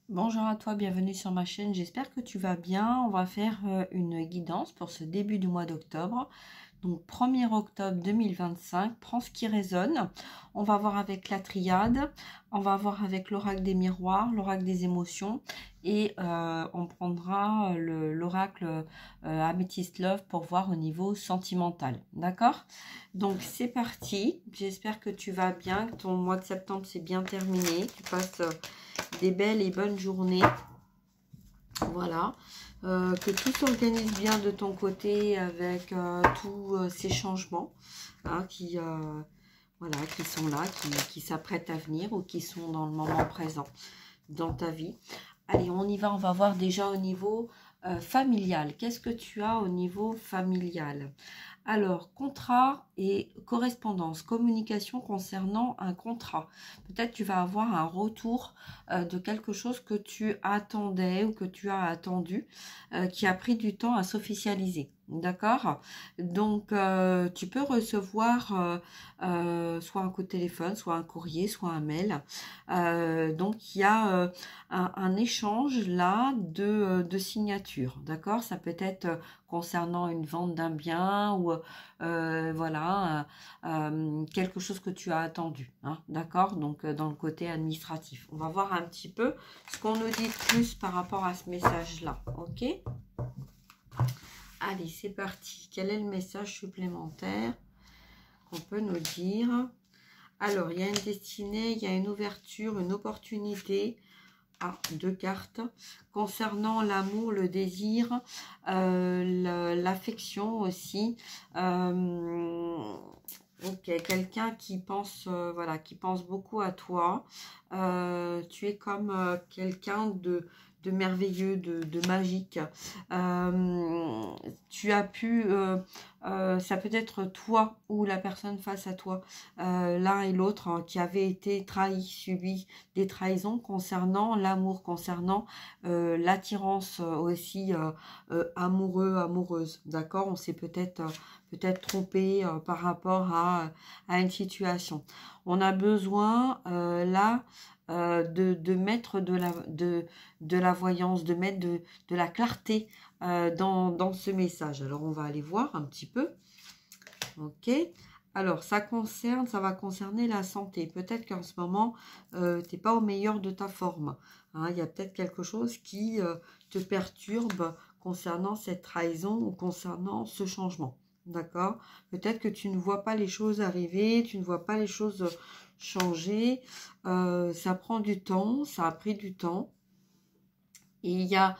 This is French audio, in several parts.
Bonjour à toi, bienvenue sur ma chaîne, j'espère que tu vas bien. On va faire une guidance pour ce début du mois d'octobre. Donc 1er octobre 2025, prends ce qui résonne. On va voir avec la triade, on va voir avec l'oracle des miroirs, l'oracle des émotions et on prendra l'oracle Amethyst Love pour voir au niveau sentimental. D'accord? Donc c'est parti, j'espère que tu vas bien, que ton mois de septembre s'est bien terminé, que tu passes des belles et bonnes journées. Voilà. Que tout s'organise bien de ton côté avec tous ces changements hein, voilà, qui sont là, qui s'apprêtent à venir ou qui sont dans le moment présent dans ta vie. Allez, on y va, on va voir déjà au niveau familial. Qu'est-ce que tu as au niveau familial? Alors, contrat et correspondance, communication concernant un contrat. Peut-être tu vas avoir un retour de quelque chose que tu attendais ou que tu as attendu, qui a pris du temps à s'officialiser. D'accord? Donc, tu peux recevoir soit un coup de téléphone, soit un courrier, soit un mail. Donc, il y a un échange là de signatures. D'accord? Ça peut être concernant une vente d'un bien ou voilà, quelque chose que tu as attendu. Hein, d'accord? Donc, dans le côté administratif. On va voir un petit peu ce qu'on nous dit plus par rapport à ce message-là. Ok? Allez, c'est parti. Quel est le message supplémentaire qu'on peut nous dire? Alors, il y a une destinée, il y a une ouverture, une opportunité. Ah, deux cartes. Concernant l'amour, le désir, l'affection aussi. Ok, quelqu'un qui pense, voilà, qui pense beaucoup à toi. Tu es comme quelqu'un de merveilleux, de magique. Tu as pu, ça peut être toi ou la personne face à toi, l'un et l'autre, hein, qui avait été trahi, subi des trahisons concernant l'amour, concernant l'attirance aussi amoureux, amoureuse. D'accord? On s'est peut-être trompé par rapport à une situation. On a besoin là de mettre de la voyance, de mettre de la clarté dans ce message. Alors, on va aller voir un petit peu. Ok. Alors, ça va concerner la santé. Peut-être qu'en ce moment, tu n'es pas au meilleur de ta forme. Hein, il y a peut-être quelque chose qui te perturbe concernant cette trahison ou concernant ce changement. D'accord? Peut-être que tu ne vois pas les choses arriver, tu ne vois pas les choses changer. Ça prend du temps, ça a pris du temps. Et il y a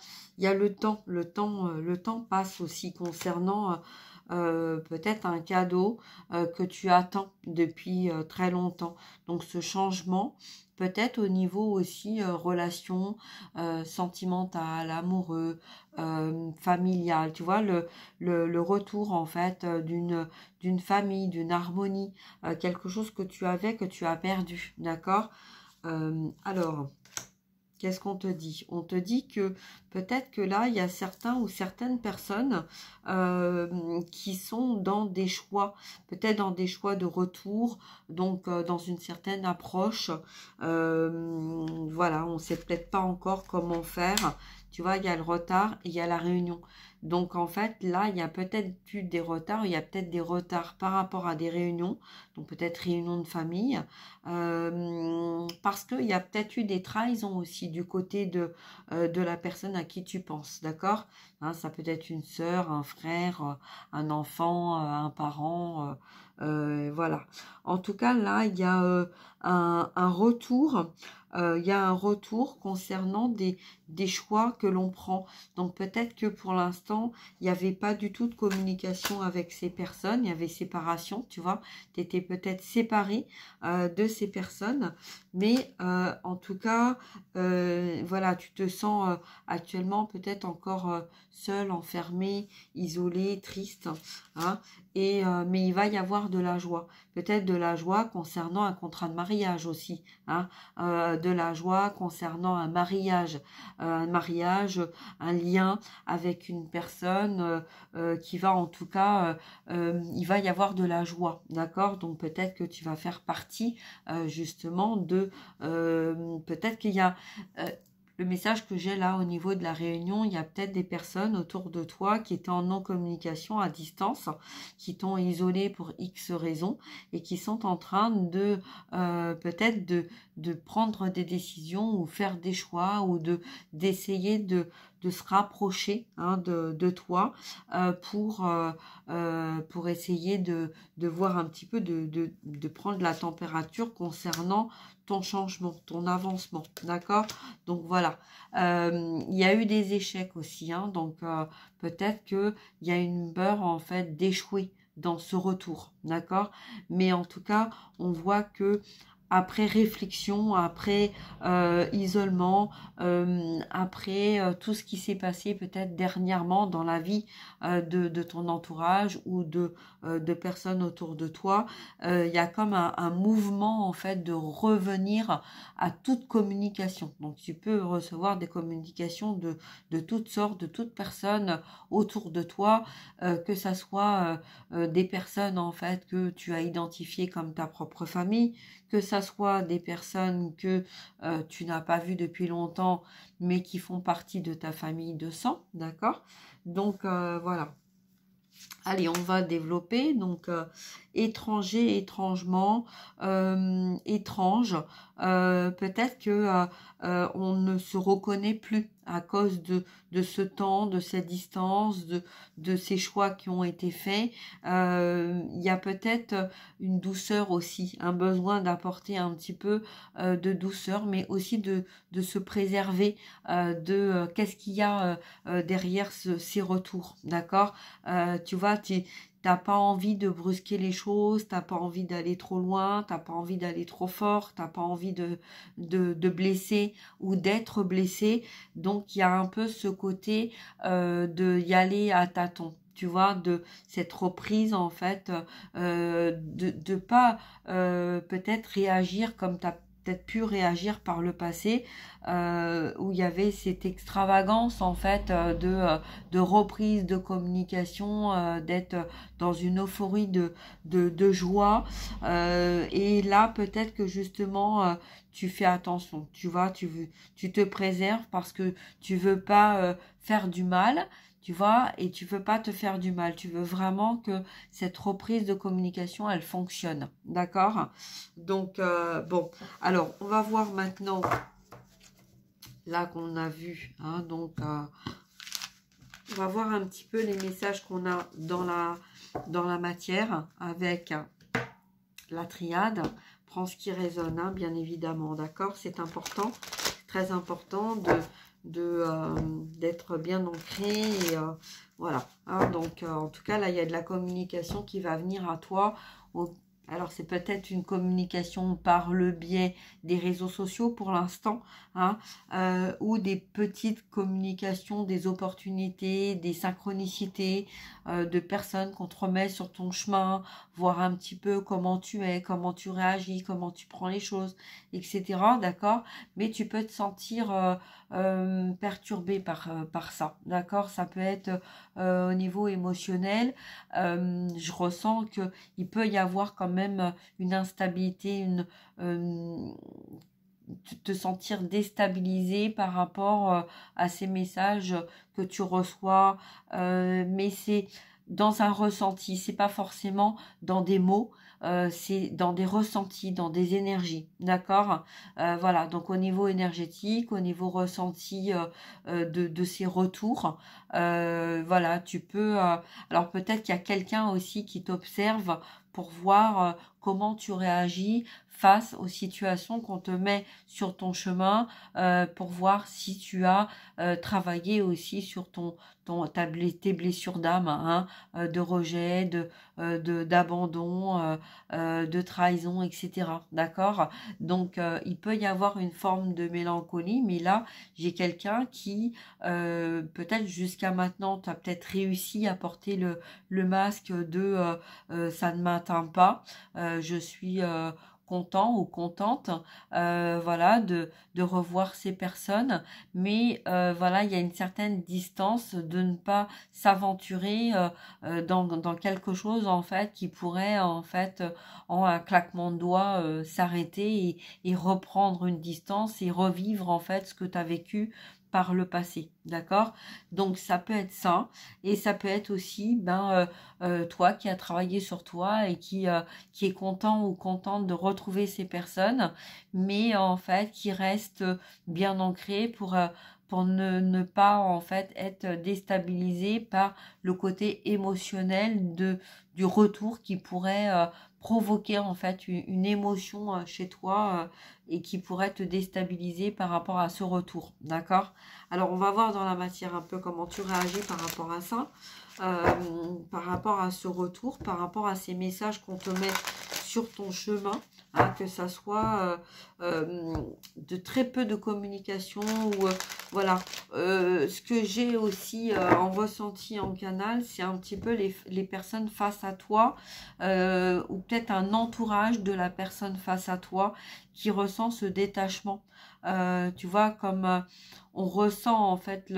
le temps. Le temps passe aussi concernant peut-être un cadeau que tu attends depuis très longtemps. Donc ce changement, peut-être au niveau aussi relation sentimentale, amoureux, familial. Tu vois, le retour en fait d'une famille, d'une harmonie, quelque chose que tu avais, que tu as perdu. D'accord? Alors... Qu'est-ce qu'on te dit? On te dit que peut-être que là, il y a certains ou certaines personnes qui sont dans des choix, peut-être dans des choix de retour, donc dans une certaine approche. Voilà, on ne sait peut-être pas encore comment faire. Tu vois, il y a le retard et il y a la réunion. Donc, en fait, là, il y a peut-être eu des retards. Il y a peut-être des retards par rapport à des réunions. Donc, peut-être réunion de famille. Parce qu'il y a peut-être eu des trahisons aussi du côté de la personne à qui tu penses. D'accord? Hein, ça peut être une sœur, un frère, un enfant, un parent. Voilà. En tout cas, là, il y a un retour. Il y a un retour concernant des choix que l'on prend. Donc peut-être que pour l'instant, il n'y avait pas du tout de communication avec ces personnes. Il y avait séparation, tu vois. Tu étais peut-être séparé de ces personnes. Mais en tout cas, voilà, tu te sens actuellement peut-être encore seul, enfermé, isolé, triste. Hein, mais il va y avoir de la joie. Peut-être de la joie concernant un contrat de mariage aussi. Hein, de la joie concernant un mariage, un lien avec une personne qui va en tout cas, il va y avoir de la joie, d'accord? Donc peut-être que tu vas faire partie justement de, peut-être qu'il y a le message que j'ai là au niveau de la réunion, il y a peut-être des personnes autour de toi qui étaient en non-communication à distance, qui t'ont isolé pour X raisons et qui sont en train de peut-être de prendre des décisions ou faire des choix ou d'essayer de se rapprocher hein, de toi pour essayer de voir un petit peu, de prendre la température concernant ton changement, ton avancement, d'accord? Donc voilà, il y a eu des échecs aussi, hein, donc peut-être qu'il y a une peur en fait d'échouer dans ce retour, d'accord? Mais en tout cas, on voit que après réflexion, après isolement, après tout ce qui s'est passé peut-être dernièrement dans la vie de ton entourage ou de personnes autour de toi, il y a comme un mouvement en fait de revenir à toute communication. Donc tu peux recevoir des communications de toutes sortes, de toutes personnes autour de toi, que ça soit des personnes en fait que tu as identifiées comme ta propre famille, que ça soit des personnes que tu n'as pas vues depuis longtemps, mais qui font partie de ta famille de sang, d'accord? Donc voilà. Allez, on va développer. Donc, étranger, étrangement, étrange. Peut-être que on ne se reconnaît plus à cause de ce temps, de cette distance, de ces choix qui ont été faits. Il y a peut-être une douceur aussi, un besoin d'apporter un petit peu de douceur, mais aussi de se préserver de qu'est-ce qu'il y a derrière ces retours, d'accord? Tu vois, tu n'as pas envie de brusquer les choses, t'as pas envie d'aller trop loin, t'as pas envie d'aller trop fort, t'as pas envie de blesser ou d'être blessé. Donc il y a un peu ce côté de y aller à tâtons. Tu vois, de cette reprise en fait, de pas peut-être réagir comme tu as peut-être pu réagir par le passé, où il y avait cette extravagance en fait de reprise de communication, d'être dans une euphorie de joie. Et là, peut-être que justement, tu fais attention, tu vois, tu te préserves parce que tu veux pas faire du mal. Tu vois, et tu veux pas te faire du mal. Tu veux vraiment que cette reprise de communication, elle fonctionne. D'accord? Donc, bon. Alors, on va voir maintenant, là qu'on a vu. Hein, donc, on va voir un petit peu les messages qu'on a dans la matière avec la triade. Prends ce qui résonne, hein, bien évidemment. D'accord? C'est important. Très important d'être bien ancré et voilà hein, donc en tout cas là il y a de la communication qui va venir à toi alors c'est peut-être une communication par le biais des réseaux sociaux pour l'instant hein, ou des petites communications, des opportunités, des synchronicités de personnes qu'on te remet sur ton chemin, voir un petit peu comment tu es, comment tu réagis, comment tu prends les choses, etc. D'accord? Mais tu peux te sentir perturbé par ça, d'accord? Ça peut être au niveau émotionnel. Je ressens que il peut y avoir quand même une instabilité, te sentir déstabilisé par rapport à ces messages que tu reçois, mais c'est dans un ressenti, c'est pas forcément dans des mots, c'est dans des ressentis, dans des énergies, d'accord? Voilà, donc au niveau énergétique, au niveau ressenti de ces retours, voilà, tu peux... alors peut-être qu'il y a quelqu'un aussi qui t'observe pour voir comment tu réagis face aux situations qu'on te met sur ton chemin, pour voir si tu as travaillé aussi sur tes blessures d'âme, hein, de rejet, d'abandon, de trahison, etc. D'accord? Donc, il peut y avoir une forme de mélancolie, mais là, j'ai quelqu'un qui, peut-être jusqu'à maintenant, tu as peut-être réussi à porter le masque de ça ne m'atteint pas, je suis content ou contente, voilà, de revoir ces personnes, mais voilà, il y a une certaine distance de ne pas s'aventurer dans quelque chose en fait qui pourrait en fait en un claquement de doigts s'arrêter et reprendre une distance et revivre en fait ce que tu as vécu par le passé, d'accord? Donc ça peut être ça, et ça peut être aussi toi qui as travaillé sur toi et qui est content ou contente de retrouver ces personnes, mais en fait qui reste bien ancré pour ne pas en fait être déstabilisé par le côté émotionnel du retour qui pourrait provoquer en fait une émotion chez toi et qui pourrait te déstabiliser par rapport à ce retour, d'accord? Alors on va voir dans la matière un peu comment tu réagis par rapport à ça, par rapport à ce retour, par rapport à ces messages qu'on te met sur ton chemin, hein, que ça soit de très peu de communication ou voilà. Ce que j'ai aussi en ressenti en canal, c'est un petit peu les personnes face à toi ou peut-être un entourage de la personne face à toi qui ressent ce détachement. Tu vois, comme on ressent en fait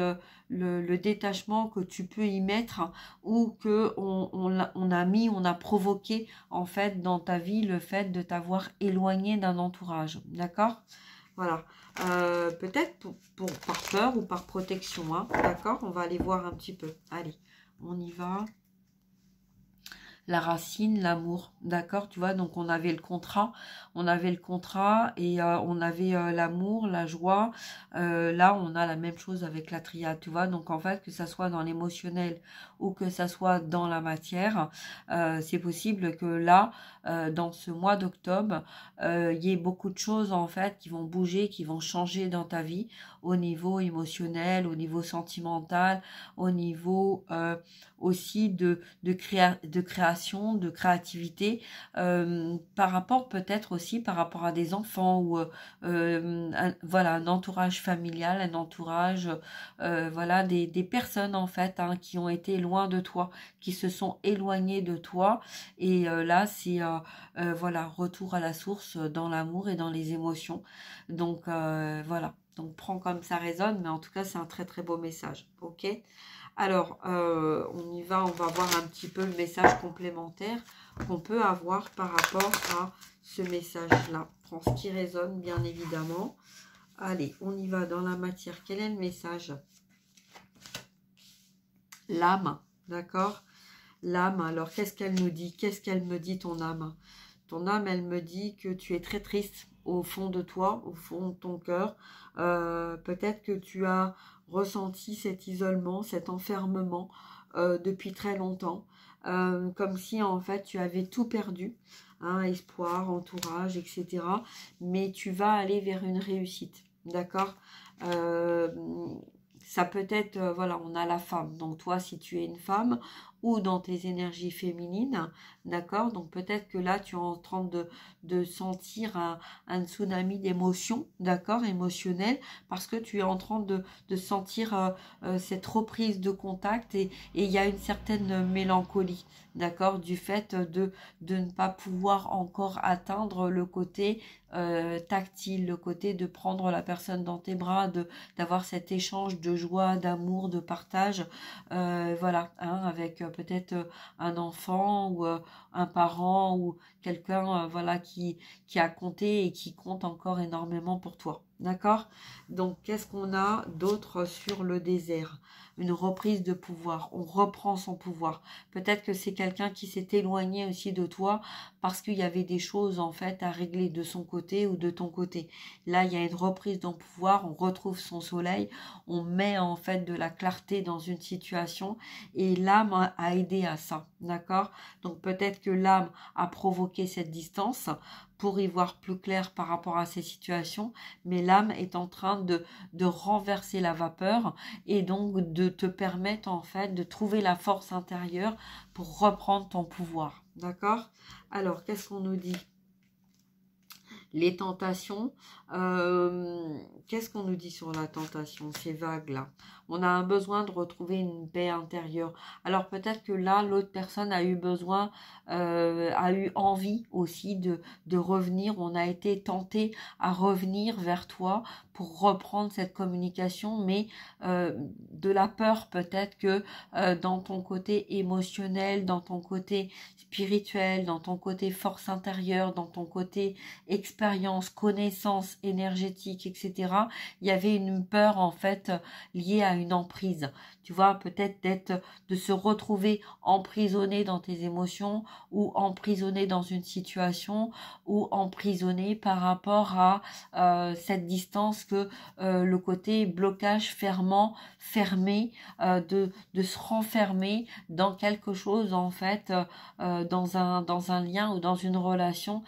le détachement que tu peux y mettre, ou que on a provoqué en fait dans ta vie le fait de t'avoir éloigné d'un entourage, d'accord? Voilà, peut-être par peur ou par protection, hein, d'accord? On va aller voir un petit peu. Allez, on y va. La racine, l'amour, d'accord, tu vois, donc on avait le contrat et on avait l'amour, la joie. Là on a la même chose avec la triade, tu vois, donc en fait que ça soit dans l'émotionnel ou que ça soit dans la matière, c'est possible que là dans ce mois d'octobre il y ait beaucoup de choses en fait qui vont bouger, qui vont changer dans ta vie au niveau émotionnel, au niveau sentimental, au niveau aussi de création, de créativité, par rapport peut-être aussi par rapport à des enfants ou voilà, un entourage familial, un entourage voilà, des personnes en fait hein, qui ont été loin de toi, qui se sont éloignées de toi, et là c'est voilà, retour à la source dans l'amour et dans les émotions. Donc voilà, donc prends comme ça résonne, mais en tout cas c'est un très très beau message, ok? Alors, on y va, on va voir un petit peu le message complémentaire qu'on peut avoir par rapport à ce message-là. Prends ce qui résonne, bien évidemment. Allez, on y va dans la matière. Quel est le message? L'âme, d'accord? L'âme, alors qu'est-ce qu'elle nous dit? Qu'est-ce qu'elle me dit, ton âme? Ton âme, elle me dit que tu es très triste au fond de toi, au fond de ton cœur. Peut-être que tu as ressenti cet isolement, cet enfermement depuis très longtemps. Comme si en fait tu avais tout perdu, hein, espoir, entourage, etc. Mais tu vas aller vers une réussite, d'accord? Ça peut être, voilà, on a la femme. Donc toi, si tu es une femme ou dans tes énergies féminines, d'accord? Donc peut-être que là, tu es en train de sentir un tsunami d'émotions, d'accord? Émotionnel, parce que tu es en train de sentir cette reprise de contact, et il y a une certaine mélancolie, d'accord? Du fait de ne pas pouvoir encore atteindre le côté tactile, le côté de prendre la personne dans tes bras, d'avoir cet échange de joie, d'amour, de partage, voilà, hein, avec peut-être un enfant ou un parent ou quelqu'un voilà, qui a compté et qui compte encore énormément pour toi. D'accord? Donc, qu'est-ce qu'on a d'autre sur le désert? Une reprise de pouvoir. On reprend son pouvoir. Peut-être que c'est quelqu'un qui s'est éloigné aussi de toi parce qu'il y avait des choses en fait à régler de son côté ou de ton côté. Là, il y a une reprise de pouvoir. On retrouve son soleil. On met en fait de la clarté dans une situation, et l'âme a aidé à ça. D'accord? Donc, peut-être que l'âme a provoqué cette distance pour y voir plus clair par rapport à ces situations, mais l'âme est en train de renverser la vapeur et donc de te permettre en fait de trouver la force intérieure pour reprendre ton pouvoir. D'accord? Alors, qu'est-ce qu'on nous dit? Les tentations, qu'est-ce qu'on nous dit sur la tentation? C'est vague là. On a un besoin de retrouver une paix intérieure. Alors peut-être que là, l'autre personne a eu besoin, a eu envie aussi de revenir. On a été tenté à revenir vers toi pour reprendre cette communication, mais de la peur peut-être que dans ton côté émotionnel, dans ton côté spirituel, dans ton côté force intérieure, dans ton côté expérience, connaissance énergétique, etc. Il y avait une peur en fait liée à une emprise. Tu vois, peut-être de se retrouver emprisonné dans tes émotions ou emprisonné dans une situation ou emprisonné par rapport à cette distance que le côté blocage fermant, fermé, de se renfermer dans quelque chose en fait, dans un lien ou dans une relation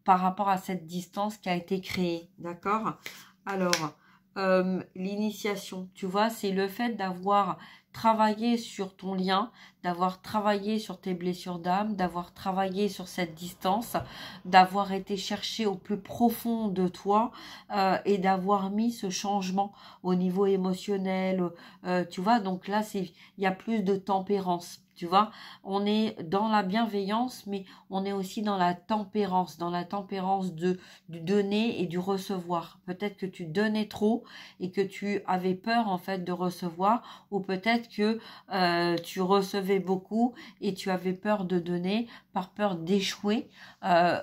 par rapport à cette distance qui a été créée, d'accord? Alors, l'initiation, tu vois, c'est le fait d'avoir travaillé sur ton lien, d'avoir travaillé sur tes blessures d'âme, d'avoir travaillé sur cette distance, d'avoir été cherché au plus profond de toi et d'avoir mis ce changement au niveau émotionnel, tu vois, donc là, il y a plus de tempérance. Tu vois, on est dans la bienveillance, mais on est aussi dans la tempérance du donner et du recevoir. Peut-être que tu donnais trop et que tu avais peur en fait de recevoir, ou peut-être que tu recevais beaucoup et tu avais peur de donner par peur d'échouer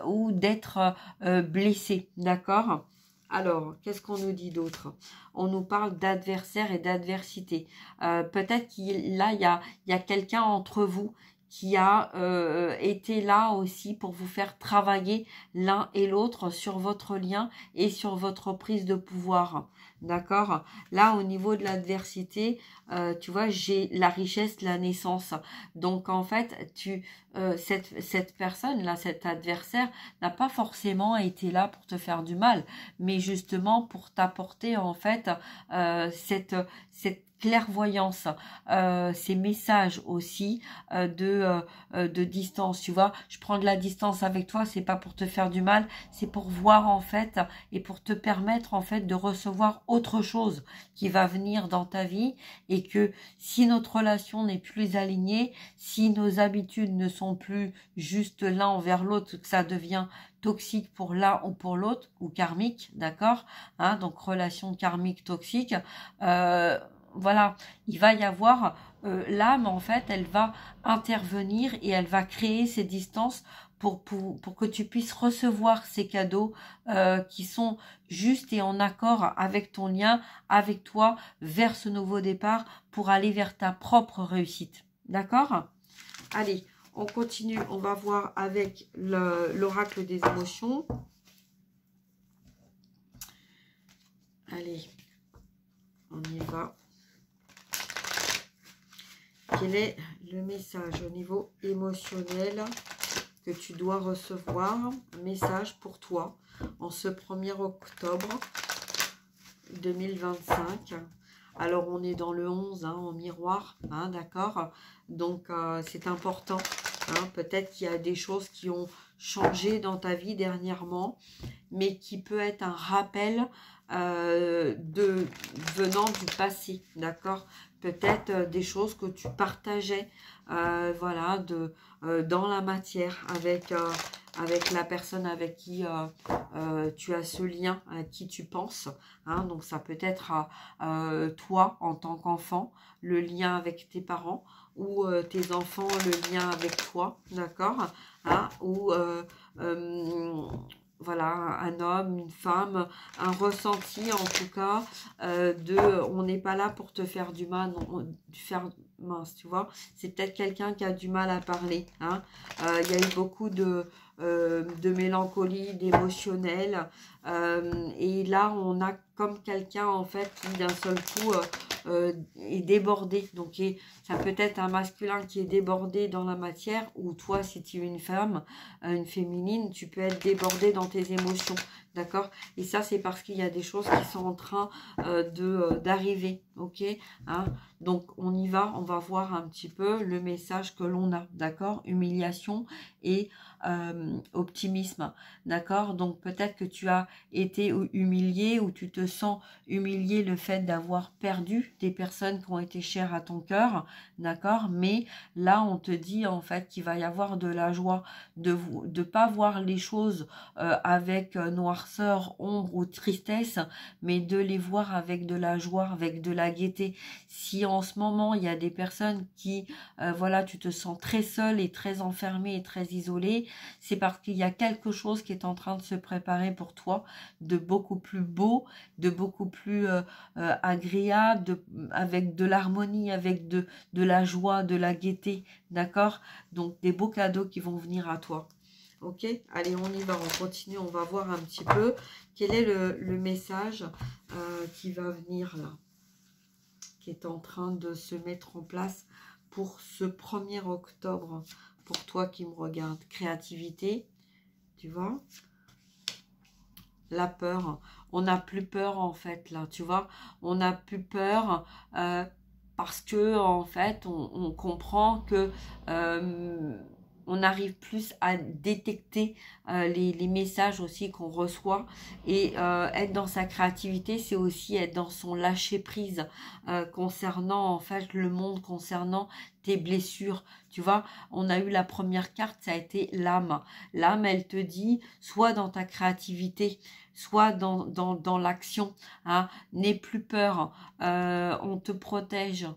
ou d'être blessé, d'accord? Alors, qu'est-ce qu'on nous dit d'autre? On nous parle d'adversaire et d'adversité. Peut-être qu'il là, il y a quelqu'un entre vous qui a été là aussi pour vous faire travailler l'un et l'autre sur votre lien et sur votre prise de pouvoir. D'accord? Là, au niveau de l'adversité, tu vois, j'ai la richesse, la naissance. Donc, en fait, cette personne-là, cet adversaire, n'a pas forcément été là pour te faire du mal, mais justement pour t'apporter, en fait, cette clairvoyance, ces messages aussi de distance, tu vois. Je prends de la distance avec toi, c'est pas pour te faire du mal, c'est pour voir en fait et pour te permettre en fait de recevoir autre chose qui va venir dans ta vie, et que si notre relation n'est plus alignée, si nos habitudes ne sont plus juste l'un envers l'autre, que ça devient toxique pour l'un ou pour l'autre, ou karmique, d'accord, hein, donc relation karmique toxique, voilà, il va y avoir l'âme en fait, elle va intervenir et elle va créer ces distances pour que tu puisses recevoir ces cadeaux qui sont justes et en accord avec ton lien, avec toi, vers ce nouveau départ, pour aller vers ta propre réussite. D'accord? Allez, on continue, on va voir avec l'oracle des émotions. Allez, on y va. Quel est le message au niveau émotionnel que tu dois recevoir? Message pour toi en ce 1er octobre 2025. Alors, on est dans le 11, hein, en miroir, hein, d'accord? Donc, c'est important. Hein, peut-être qu'il y a des choses qui ont changé dans ta vie dernièrement, mais qui peut être un rappel venant du passé, d'accord? Peut-être des choses que tu partageais, voilà, dans la matière avec la personne avec qui tu as ce lien, à qui tu penses. Hein, donc ça peut être toi en tant qu'enfant, le lien avec tes parents, ou tes enfants, le lien avec toi, d'accord, hein, ou voilà, un homme, une femme, un ressenti en tout cas on n'est pas là pour te faire du mal, mince, tu vois, c'est peut-être quelqu'un qui a du mal à parler, hein. Il y a eu beaucoup de mélancolie, d'émotionnel, et là on a comme quelqu'un en fait qui d'un seul coup est débordé, donc ça peut être un masculin qui est débordé dans la matière, ou toi si tu es une femme, une féminine, tu peux être débordé dans tes émotions, d'accord? Et ça, c'est parce qu'il y a des choses qui sont en train d'arriver, ok? Hein? Donc, on y va, on va voir un petit peu le message que l'on a, d'accord? Humiliation et optimisme, d'accord? Donc, peut-être que tu as été humilié ou tu te sens humilié le fait d'avoir perdu des personnes qui ont été chères à ton cœur, d'accord? Mais là, on te dit en fait qu'il va y avoir de la joie, de pas voir les choses avec noirceur, ombre ou tristesse, mais de les voir avec de la joie, avec de la gaieté. Si en ce moment, il y a des personnes qui, voilà, tu te sens très seul et très enfermé et très isolé, c'est parce qu'il y a quelque chose qui est en train de se préparer pour toi, de beaucoup plus beau, de beaucoup plus agréable, avec de l'harmonie, avec de la joie, de la gaieté, d'accord? Donc, des beaux cadeaux qui vont venir à toi. Ok, allez, on y va, on continue, on va voir un petit peu quel est le message qui va venir là, qui est en train de se mettre en place pour ce 1er octobre, pour toi qui me regarde. Créativité, tu vois, la peur, on n'a plus peur en fait là, tu vois, on n'a plus peur parce que en fait on comprend que on arrive plus à détecter les messages aussi qu'on reçoit et être dans sa créativité, c'est aussi être dans son lâcher prise concernant en fait le monde, concernant tes blessures. Tu vois, on a eu la première carte, ça a été l'âme. L'âme, elle te dit, soit dans ta créativité, soit dans l'action, hein, n'aie plus peur, on te protège.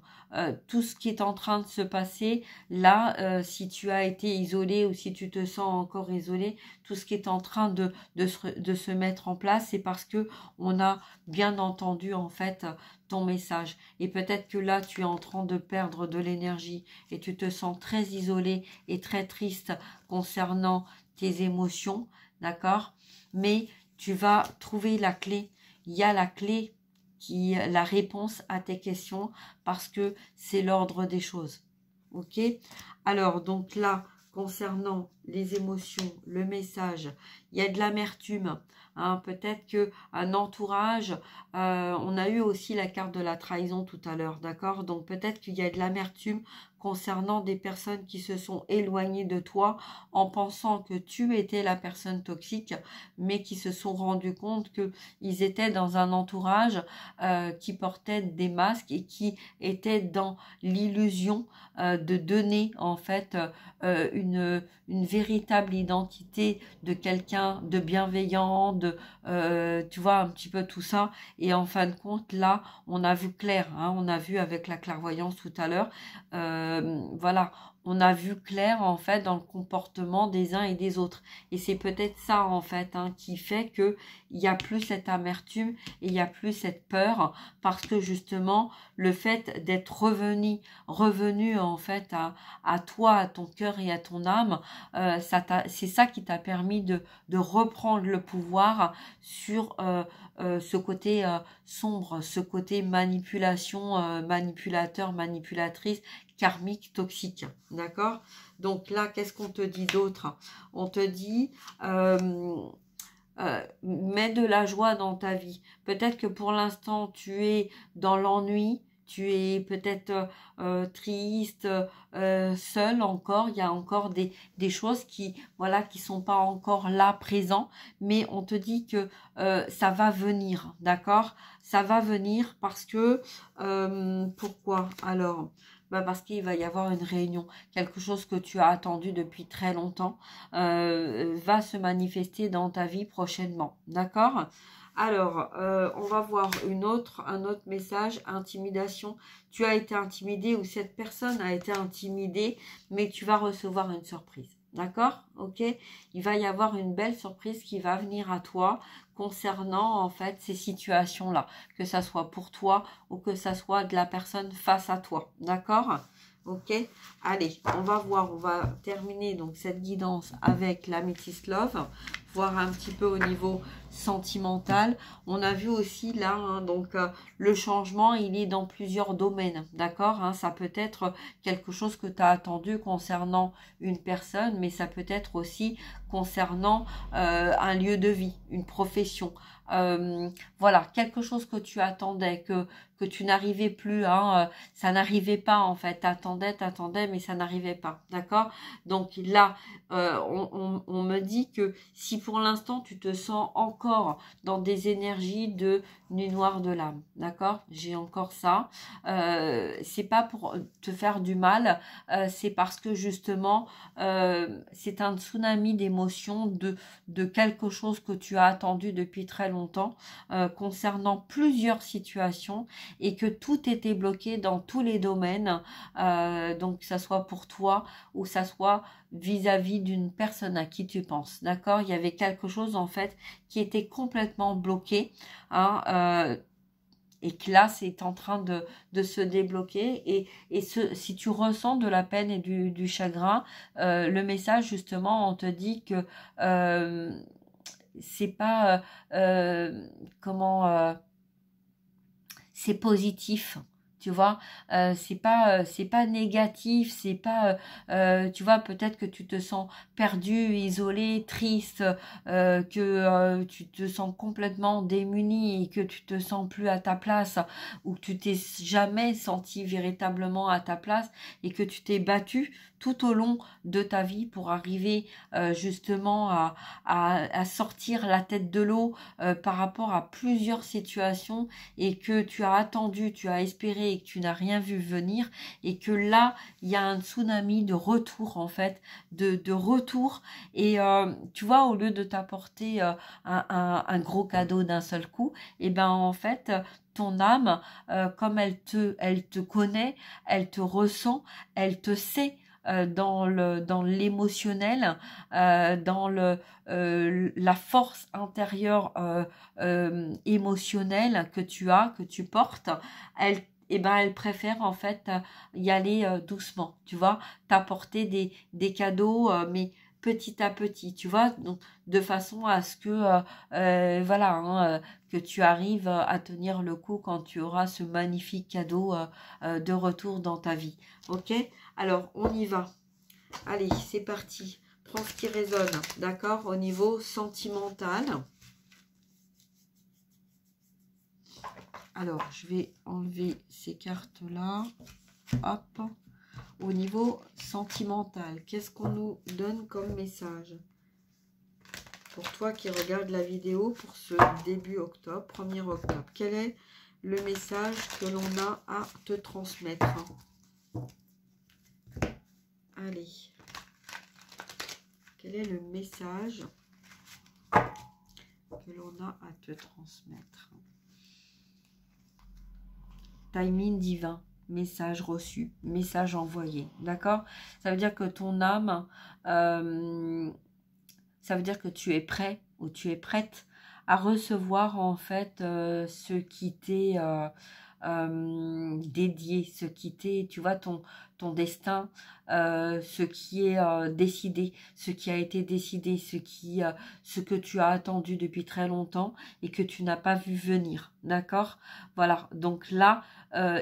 Tout ce qui est en train de se passer, là, si tu as été isolé ou si tu te sens encore isolé, tout ce qui est en train de se mettre en place, c'est parce que on a bien entendu en fait ton message. Et peut-être que là, tu es en train de perdre de l'énergie et tu te sens très isolé et très triste concernant tes émotions, d'accord? Mais tu vas trouver la clé. Il y a la clé la réponse à tes questions parce que c'est l'ordre des choses. Ok? Alors, donc là, concernant les émotions, le message, il y a de l'amertume. Hein, peut-être qu'un entourage, on a eu aussi la carte de la trahison tout à l'heure, d'accord? Donc peut-être qu'il y a de l'amertume concernant des personnes qui se sont éloignées de toi en pensant que tu étais la personne toxique, mais qui se sont rendus compte qu'ils étaient dans un entourage qui portait des masques et qui étaient dans l'illusion de donner en fait une véritable identité de quelqu'un de bienveillant, tu vois, un petit peu tout ça. Et en fin de compte, là, on a vu clair, hein, on a vu avec la clairvoyance tout à l'heure, voilà, on a vu clair en fait dans le comportement des uns et des autres. Et c'est peut-être ça en fait hein, qui fait que il y a plus cette amertume et il y a plus cette peur parce que justement le fait d'être revenu en fait à toi, à ton cœur et à ton âme, c'est ça qui t'a permis de reprendre le pouvoir sur ce côté sombre, ce côté manipulation, manipulateur, manipulatrice, karmique, toxique, d'accord? Donc là, qu'est-ce qu'on te dit d'autre? On te dit mets de la joie dans ta vie. Peut-être que pour l'instant, tu es dans l'ennui, tu es peut-être triste, seul encore. Il y a encore des choses qui, voilà, qui sont pas encore là, présents. Mais on te dit que ça va venir, d'accord? Ça va venir parce que, pourquoi? Alors, parce qu'il va y avoir une réunion, quelque chose que tu as attendu depuis très longtemps va se manifester dans ta vie prochainement, d'accord? Alors, on va voir un autre message, intimidation. Tu as été intimidé ou cette personne a été intimidée, mais tu vas recevoir une surprise. D'accord? Ok? Il va y avoir une belle surprise qui va venir à toi concernant en fait ces situations-là, que ça soit pour toi ou que ça soit de la personne face à toi. D'accord? Ok, allez, on va voir, on va terminer donc cette guidance avec l'Amethyst Love, voir un petit peu au niveau sentimental. On a vu aussi là, hein, donc le changement, il est dans plusieurs domaines, d'accord, hein, ça peut être quelque chose que tu as attendu concernant une personne, mais ça peut être aussi concernant un lieu de vie, une profession. Voilà, quelque chose que tu attendais, que tu n'arrivais plus, hein, ça n'arrivait pas en fait, t'attendais, mais ça n'arrivait pas, d'accord. Donc là, on me dit que si pour l'instant tu te sens encore dans des énergies de nuit noire de l'âme, d'accord, j'ai encore ça, c'est pas pour te faire du mal, c'est parce que justement, c'est un tsunami d'émotions, de quelque chose que tu as attendu depuis très longtemps, concernant plusieurs situations, et que tout était bloqué dans tous les domaines, donc que ça soit pour toi ou ça soit vis-à-vis d'une personne à qui tu penses, d'accord. Il y avait quelque chose en fait qui était complètement bloqué, hein, et que là c'est en train de se débloquer, et si tu ressens de la peine et du chagrin, le message justement, on te dit que c'est pas c'est positif, tu vois, c'est pas négatif, c'est pas tu vois, peut-être que tu te sens perdu, isolé, triste, que tu te sens complètement démuni et que tu te sens plus à ta place, ou que tu t'es jamais senti véritablement à ta place et que tu t'es battu tout au long de ta vie pour arriver justement à sortir la tête de l'eau par rapport à plusieurs situations, et que tu as attendu, tu as espéré et que tu n'as rien vu venir, et que là, il y a un tsunami de retour en fait, de retour, et tu vois, au lieu de t'apporter un gros cadeau d'un seul coup, et ben en fait, ton âme, comme elle te connaît, elle te ressent, elle te sait, dans l'émotionnel, dans la force intérieure émotionnelle que tu as, que tu portes, elle préfère en fait y aller doucement, tu vois, t'apporter des cadeaux, mais petit à petit, tu vois, donc de façon à ce que voilà, hein, que tu arrives à tenir le coup quand tu auras ce magnifique cadeau de retour dans ta vie. Ok, alors on y va. Allez, c'est parti. Prends ce qui résonne, d'accord, au niveau sentimental. Alors, je vais enlever ces cartes-là. Hop. Au niveau sentimental, qu'est-ce qu'on nous donne comme message pour toi qui regarde la vidéo pour ce début octobre, 1er octobre? Quel est le message que l'on a à te transmettre? Allez. Quel est le message que l'on a à te transmettre? Timing divin, message reçu, message envoyé, d'accord? Ça veut dire que ton âme, ça veut dire que tu es prêt ou tu es prête à recevoir en fait ce qui t'est dédié, ce qui t'est, tu vois, ton destin, ce qui est décidé, ce qui a été décidé, ce que tu as attendu depuis très longtemps et que tu n'as pas vu venir, d'accord? Voilà, donc là,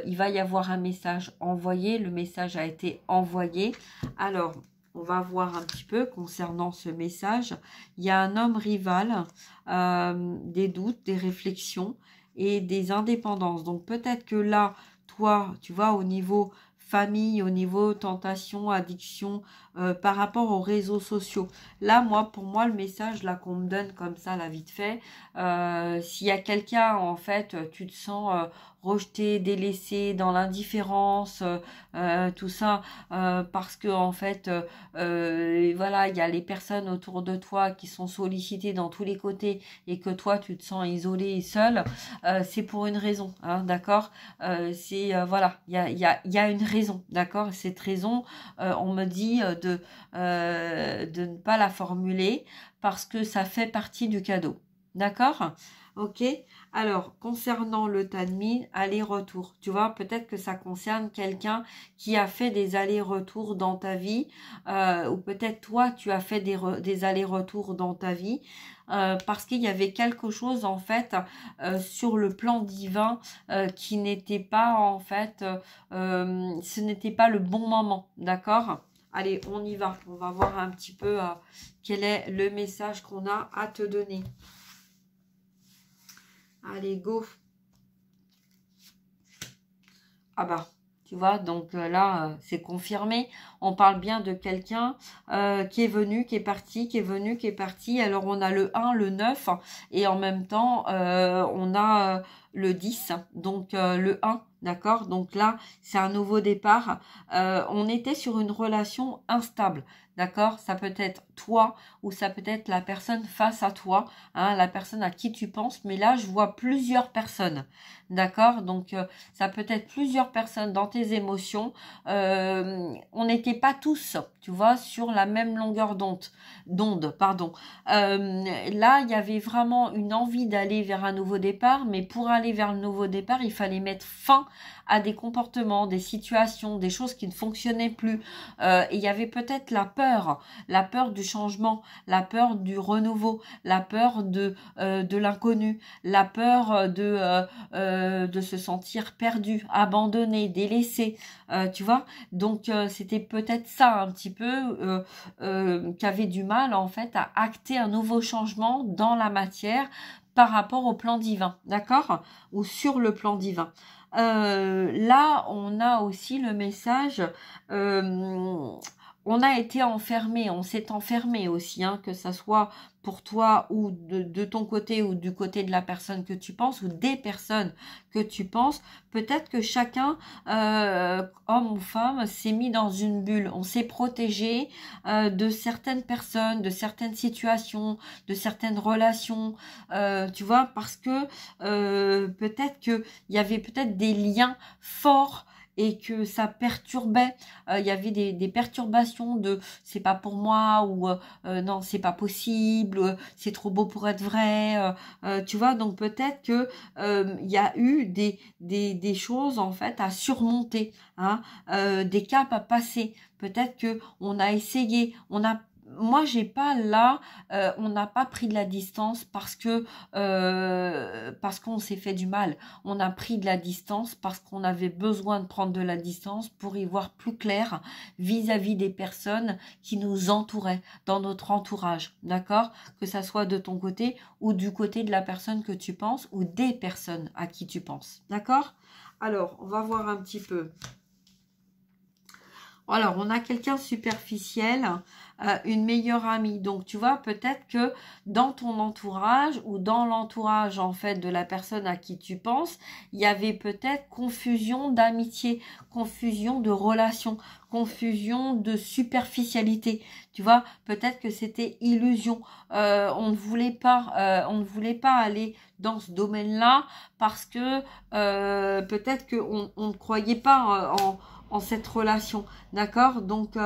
il va y avoir un message envoyé, le message a été envoyé. Alors, on va voir un petit peu concernant ce message. Il y a un homme rival, des doutes, des réflexions et des indépendances. Donc peut-être que là, toi, tu vois, au niveau famille, au niveau tentation, addiction, par rapport aux réseaux sociaux. Là, pour moi, le message là qu'on me donne comme ça, là, vite fait, s'il y a quelqu'un, en fait, tu te sens rejeté, délaissé, dans l'indifférence, tout ça, parce que en fait, voilà, il y a les personnes autour de toi qui sont sollicitées dans tous les côtés et que toi, tu te sens isolé et seul, c'est pour une raison, hein, d'accord, voilà, il y a une raison, d'accord. Cette raison, on me dit de ne pas la formuler parce que ça fait partie du cadeau, d'accord. Ok, alors concernant le tas de mine, aller-retour, tu vois, peut-être que ça concerne quelqu'un qui a fait des allers-retours dans ta vie, ou peut-être toi, tu as fait des allers-retours dans ta vie, parce qu'il y avait quelque chose en fait sur le plan divin qui n'était pas en fait, ce n'était pas le bon moment, d'accord? Allez, on y va, on va voir un petit peu quel est le message qu'on a à te donner. Allez, go. Ah bah, tu vois, donc là, c'est confirmé. On parle bien de quelqu'un qui est venu, qui est parti, qui est venu, qui est parti. Alors, on a le 1, le 9, et en même temps, on a le 10, donc le 1, d'accord? Donc là, c'est un nouveau départ. On était sur une relation instable, d'accord? Ça peut être toi ou ça peut être la personne face à toi, hein, la personne à qui tu penses. Mais là, je vois plusieurs personnes, d'accord? Donc, ça peut être plusieurs personnes dans tes émotions. On n'était pas tous, tu vois, sur la même longueur d'onde, pardon. Là, il y avait vraiment une envie d'aller vers un nouveau départ, mais pour aller vers le nouveau départ, il fallait mettre fin à des comportements, des situations, des choses qui ne fonctionnaient plus. Et il y avait peut-être la peur du changement, la peur du renouveau, la peur de l'inconnu, la peur de se sentir perdu, abandonné, délaissé, tu vois. Donc c'était peut-être ça un petit peu qui avait du mal en fait à acter un nouveau changement dans la matière par rapport au plan divin, d'accord? Ou sur le plan divin. Là, on a aussi le message, on a été enfermé, on s'est enfermé aussi, hein, que ça soit pour toi ou de ton côté ou du côté de la personne que tu penses ou des personnes que tu penses. Peut-être que chacun, homme ou femme, s'est mis dans une bulle. On s'est protégé de certaines personnes, de certaines situations, de certaines relations, tu vois, parce que peut-être qu'il y avait peut-être des liens forts et que ça perturbait, il y avait des perturbations de c'est pas pour moi ou non c'est pas possible, c'est trop beau pour être vrai, tu vois, donc peut-être que il y a eu des choses en fait à surmonter, hein, des caps à passer, peut-être que on a essayé, moi j'ai pas là, on n'a pas pris de la distance parce qu'on s'est fait du mal. On a pris de la distance parce qu'on avait besoin de prendre de la distance pour y voir plus clair vis-à-vis des personnes qui nous entouraient, dans notre entourage, d'accord? Que ça soit de ton côté ou du côté de la personne que tu penses ou des personnes à qui tu penses, d'accord? Alors, on va voir un petit peu. Alors, on a quelqu'un superficiel, une meilleure amie. Donc, tu vois, peut-être que dans ton entourage ou dans l'entourage, en fait, de la personne à qui tu penses, il y avait peut-être confusion d'amitié, confusion de relation, confusion de superficialité. Tu vois, peut-être que c'était illusion. On ne voulait pas aller dans ce domaine-là parce que peut-être qu'on ne croyait pas en cette relation, d'accord? Donc,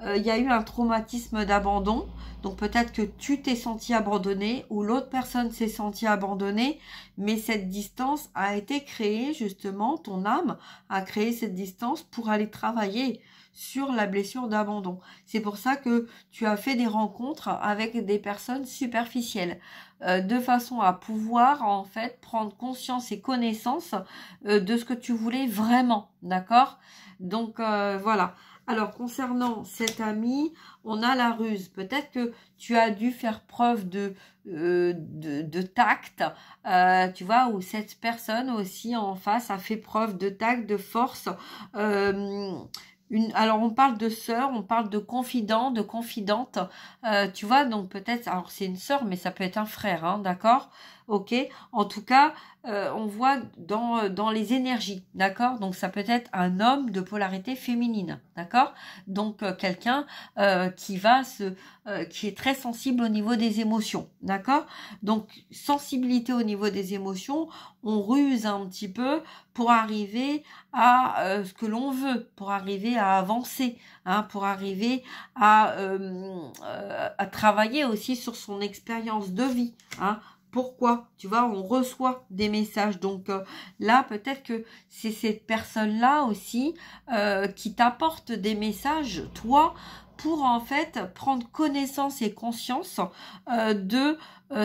il y a eu un traumatisme d'abandon. Donc, peut-être que tu t'es senti abandonné ou l'autre personne s'est sentie abandonnée, mais cette distance a été créée, justement, ton âme a créé cette distance pour aller travailler sur la blessure d'abandon. C'est pour ça que tu as fait des rencontres avec des personnes superficielles, de façon à pouvoir, en fait, prendre conscience et connaissance de ce que tu voulais vraiment, d'accord? Donc voilà. Alors concernant cet ami, on a la ruse. Peut-être que tu as dû faire preuve de tact, tu vois, ou cette personne aussi en face a fait preuve de tact, de force. Alors on parle de sœur, on parle de confident, de confidente, tu vois, donc peut-être, alors c'est une sœur, mais ça peut être un frère, hein, d'accord? Ok, en tout cas, on voit dans les énergies, d'accord? Donc ça peut être un homme de polarité féminine, d'accord? Donc quelqu'un qui est très sensible au niveau des émotions, d'accord? Donc sensibilité au niveau des émotions, on ruse un petit peu pour arriver à ce que l'on veut, pour arriver à avancer, hein, pour arriver à travailler aussi sur son expérience de vie, hein, Pourquoi? Tu vois, on reçoit des messages. Donc là, peut-être que c'est cette personne-là aussi qui t'apporte des messages, toi, pour en fait prendre connaissance et conscience de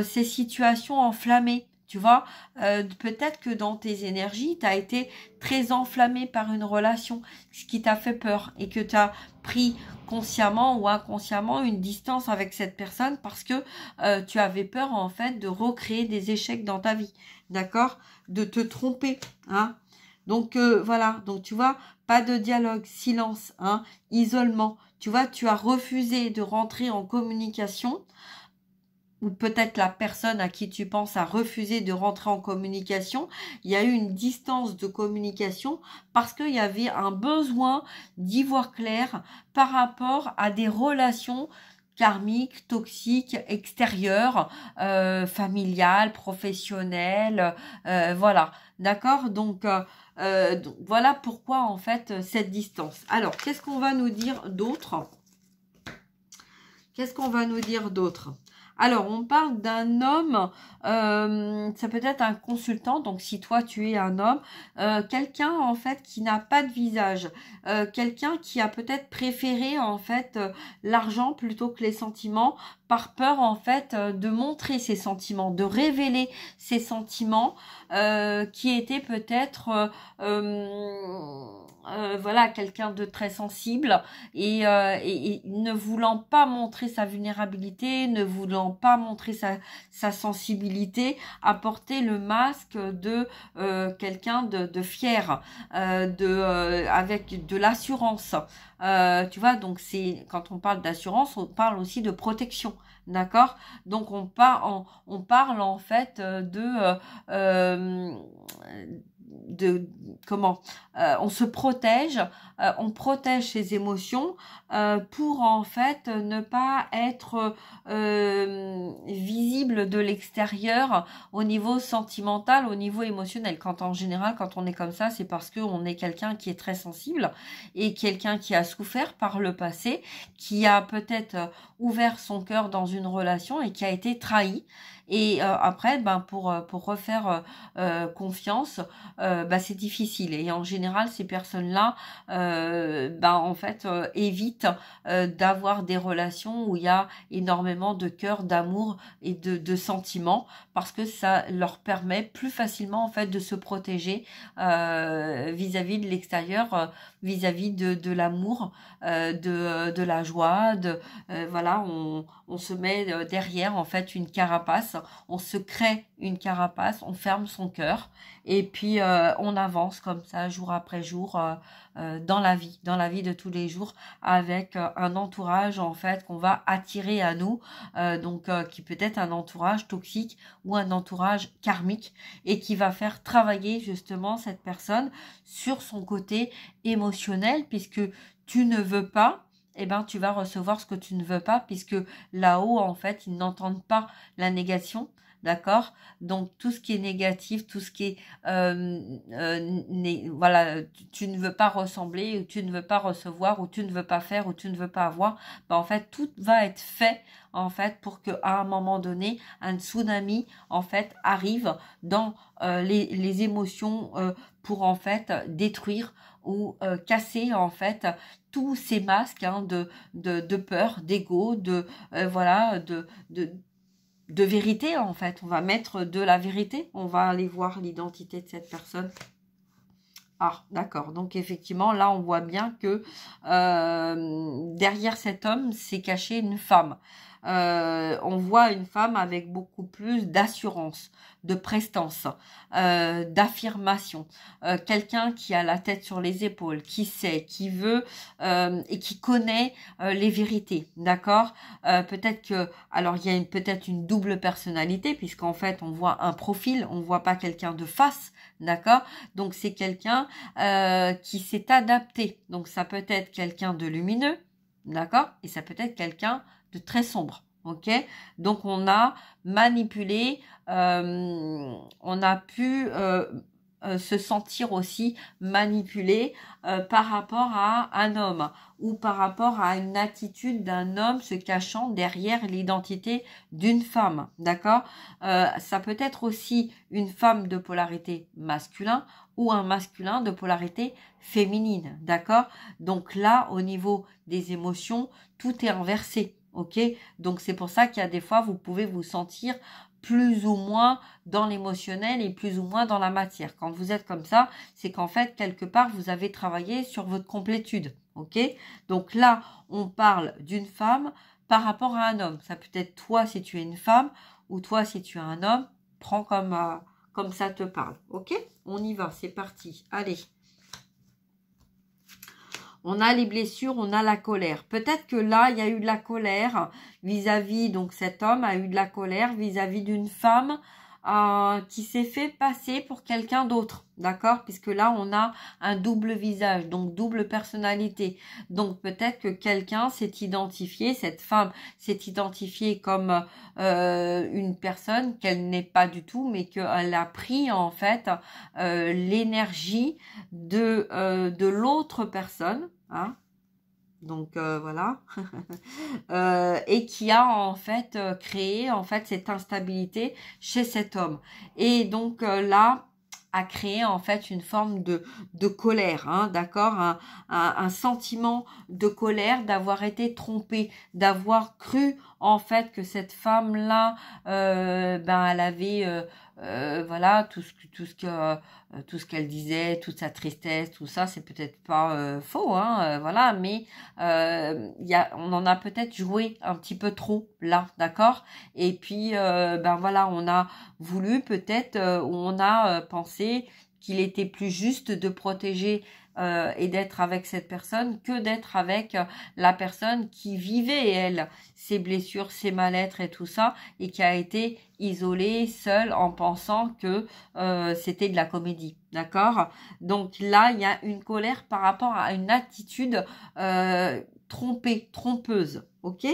ces situations enflammées. Tu vois, peut-être que dans tes énergies, tu as été très enflammé par une relation, ce qui t'a fait peur et que tu as pris consciemment ou inconsciemment une distance avec cette personne parce que tu avais peur en fait de recréer des échecs dans ta vie, d'accord? De te tromper, hein? Donc voilà, donc tu vois, pas de dialogue, silence, hein, isolement. Tu vois, tu as refusé de rentrer en communication, ou peut-être la personne à qui tu penses a refusé de rentrer en communication. Il y a eu une distance de communication parce qu'il y avait un besoin d'y voir clair par rapport à des relations karmiques, toxiques, extérieures, familiales, professionnelles, voilà. D'accord? Donc voilà pourquoi en fait cette distance. Alors, qu'est-ce qu'on va nous dire d'autre? Qu'est-ce qu'on va nous dire d'autre? Alors, on parle d'un homme, ça peut être un consultant, donc si toi tu es un homme, quelqu'un en fait qui n'a pas de visage, quelqu'un qui a peut-être préféré en fait l'argent plutôt que les sentiments, par peur en fait de montrer ses sentiments, de révéler ses sentiments, qui étaient peut-être voilà, quelqu'un de très sensible et ne voulant pas montrer sa vulnérabilité, ne voulant pas montrer sa sensibilité, à porter le masque de quelqu'un de fier, avec de l'assurance. Tu vois, donc c'est quand on parle d'assurance, on parle aussi de protection. D'accord? Donc on parle en fait de comment on se protège, on protège ses émotions pour en fait ne pas être visible de l'extérieur au niveau sentimental, au niveau émotionnel. Quand en général, quand on est comme ça, c'est parce qu'on est quelqu'un qui est très sensible et quelqu'un qui a souffert par le passé, qui a peut-être ouvert son cœur dans une relation et qui a été trahi. Et après, ben pour refaire confiance, c'est difficile. Et en général, ces personnes-là, en fait, évitent d'avoir des relations où il y a énormément de cœur, d'amour et de sentiments, parce que ça leur permet plus facilement en fait de se protéger vis-à-vis de l'extérieur, vis-à-vis de l'amour, de la joie, voilà, on se met derrière en fait une carapace, on se crée une carapace, on ferme son cœur et puis on avance comme ça jour après jour dans la vie de tous les jours avec un entourage en fait qu'on va attirer à nous, qui peut être un entourage toxique ou un entourage karmique et qui va faire travailler justement cette personne sur son côté émotionnel, puisque tu ne veux pas, eh ben, tu vas recevoir ce que tu ne veux pas, puisque là-haut, en fait, ils n'entendent pas la négation, d'accord? Donc, tout ce qui est négatif, tout ce qui est, voilà, tu ne veux pas ressembler, ou tu ne veux pas recevoir, ou tu ne veux pas faire, ou tu ne veux pas avoir, ben, en fait, tout va être fait, en fait, pour que à un moment donné, un tsunami, en fait, arrive dans les émotions pour, en fait, détruire ou casser, en fait, tous ces masques hein, de peur, d'ego, voilà, de vérité en fait. On va mettre de la vérité, on va aller voir l'identité de cette personne. Ah, d'accord. Donc, effectivement, là, on voit bien que derrière cet homme, s'est cachée une femme. On voit une femme avec beaucoup plus d'assurance, de prestance, d'affirmation. Quelqu'un qui a la tête sur les épaules, qui sait, qui veut et qui connaît les vérités. D'accord? Peut-être que... Alors, il y a peut-être une double personnalité, puisqu'en fait, on voit un profil, on voit pas quelqu'un de face. D'accord? Donc, c'est quelqu'un qui s'est adapté. Donc, ça peut être quelqu'un de lumineux, d'accord? Et ça peut être quelqu'un de très sombre, ok? Donc, on a manipulé, on a pu se sentir aussi manipulée par rapport à un homme ou par rapport à une attitude d'un homme se cachant derrière l'identité d'une femme, d'accord? Ça peut être aussi une femme de polarité masculin ou un masculin de polarité féminine, d'accord? Donc là, au niveau des émotions, tout est inversé, ok? Donc c'est pour ça qu'il y a des fois, vous pouvez vous sentir plus ou moins dans l'émotionnel et plus ou moins dans la matière. Quand vous êtes comme ça, c'est qu'en fait, quelque part, vous avez travaillé sur votre complétude, ok? Donc là, on parle d'une femme par rapport à un homme. Ça peut être toi si tu es une femme ou toi si tu es un homme. Prends comme ça te parle, ok? On y va, c'est parti. Allez. On a les blessures, on a la colère. Peut-être que là, il y a eu de la colère vis-à-vis, donc cet homme a eu de la colère vis-à-vis d'une femme qui s'est fait passer pour quelqu'un d'autre, d'accord? Puisque là, on a un double visage, donc double personnalité. Donc peut-être que quelqu'un s'est identifié, cette femme s'est identifiée comme une personne qu'elle n'est pas du tout, mais qu'elle a pris en fait l'énergie de l'autre personne, hein. Donc voilà, et qui a en fait créé en fait cette instabilité chez cet homme. Et donc là, a créé en fait une forme de colère, hein, d'accord, un sentiment de colère d'avoir été trompé, d'avoir cru en fait que cette femme-là, ben elle avait voilà tout ce qu'elle disait, toute sa tristesse, tout ça, c'est peut-être pas faux, hein, voilà, mais on en a peut-être joué un petit peu trop là, d'accord? Et puis ben voilà, on a voulu peut-être, on a pensé qu'il était plus juste de protéger et d'être avec cette personne que d'être avec la personne qui vivait, elle, ses blessures, ses mal-être et tout ça, et qui a été isolée, seule, en pensant que c'était de la comédie, d'accord? Donc là, il y a une colère par rapport à une attitude trompeuse, ok?